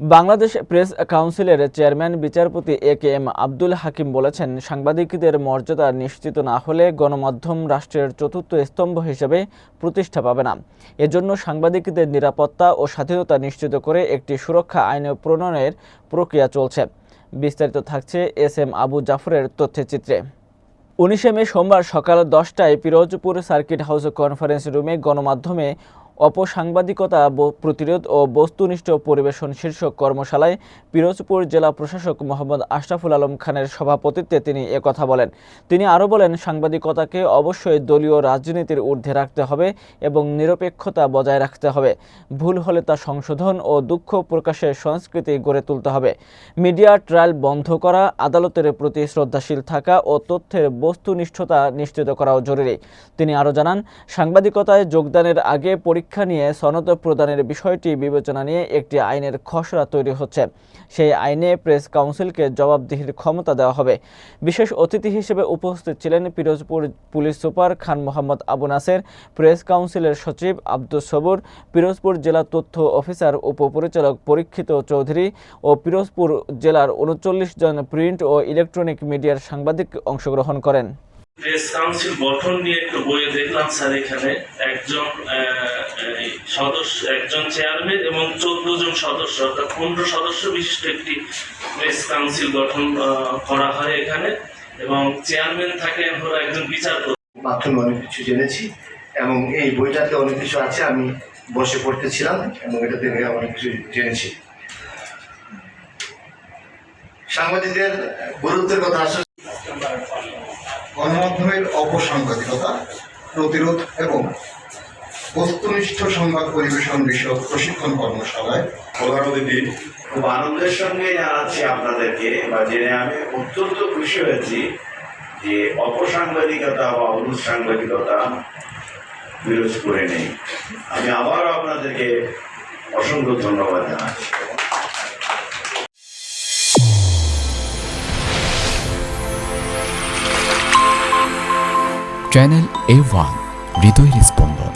Bangladesh press কাউন্সিলের chairman বিচারপতি A K M. Abdul Hakim বলেছেন, সাংবাদিকদের মর্যাদা নিশ্চিত না হলে গণমাধ্যম রাষ্ট্রের চতুর্থ স্তম্ভ হিসেবে প্রতিষ্ঠা পাবে না। এজন্য সাংবাদিকদের নিরাপত্তা ও স্বাধীনতা নিশ্চিত করে একটি সুরক্ষা আইন প্রণয়নের প্রক্রিয়া চলছে। বিস্তারিত থাকছে এস.এম. আবু জাফরের তথ্যচিত্রে। 19 মে সোমবার সকাল 10টায় পিরোজপুর সার্কিট হাউস কনফারেন্স রুমে গণমাধ্যমে অপসাংবাদিকতা প্রতিরোধ ও বস্তুনিষ্ঠ পরিবেশন শীর্ষক কর্মশালায় পিরোজপুর জেলা প্রশাসক মোহাম্মদ আশরাফুল আলম খানের সভাপতিত্বে তিনি একথা বলেন। তিনি আরও বলেন, সাংবাদিকতাকে অবশ্যই দলীয় রাজনীতির ঊর্ধ্বে রাখতে হবে এবং নিরপেক্ষতা বজায় রাখতে হবে। ভুল হলে তা সংশোধন ও দুঃখ প্রকাশের সংস্কৃতি গড়ে তুলতে হবে। মিডিয়া ট্রায়াল বন্ধ করা, আদালতের প্রতি শ্রদ্ধাশীল থাকা ও তথ্যের বস্তুনিষ্ঠতা নিশ্চিত করাও জরুরি। তিনি আরও জানান, সাংবাদিকতায় যোগদানের আগে পরীক্ষা নিয়ে সনদ প্রদানের বিষয়টি বিবেচনা নিয়ে একটি আইনের খসড়া তৈরি হচ্ছে। সেই আইনে প্রেস কাউন্সিলকে জবাবদিহির ক্ষমতা দেওয়া হবে। বিশেষ অতিথি হিসেবে উপস্থিত ছিলেন Pirojpur police super Khan Mohammad Abu Naser, press কাউন্সিলের সচিব আব্দুস সবুর, পিরোজপুর জেলা তথ্য অফিসার উপপরিচালক পরীক্ষিত চৌধুরী ও পিরোজপুর জেলার 39 জন প্রিন্ট ও ইলেকট্রনিক মিডিয়ার সাংবাদিক অংশগ্রহণ করেন। প্রেস কাউন্সিল গঠন নিয়ে একটু বইয়ে দেখলাম স্যার, এখানে একজন চেয়ারম্যান এবং 14 জন সদস্য, অর্থাৎ 15 সদস্য বিশিষ্ট একটি প্রেস কাউন্সিল গঠন করা হয় এখানে, এবং চেয়ারম্যান থাকেন হলো একজন বিচারপতি। মাধ্যমে অনেক কিছু জেনেছি এবং এই বইটাতে অনেক কিছু আছে, আমি বসে পড়তেছিলাম এবং এটা থেকে অনেক কিছু জেনেছি। সাংবাদিকদের গুরুত্বের কথা আসলে গণমাধ্যমের অপসাংবাদিকতা প্রতিরোধ এবং বস্তুনিষ্ঠ সংবাদ পরিবেশন বিষয়ক প্রশিক্ষণ কর্মশালায় প্রধান অতিথি খুব আনন্দের সঙ্গে জানাচ্ছি আপনাদেরকে, বা জেনে আমি অত্যন্ত খুশি হয়েছি যে অপসাংবাদিকতা বা অনুসাংবাদিকতা পিরোজপুরে নেই। আমি আবারও আপনাদেরকে অসংখ্য ধন্যবাদ জানাচ্ছি। চ্যানেল A1 হৃদয়ের স্পন্দন।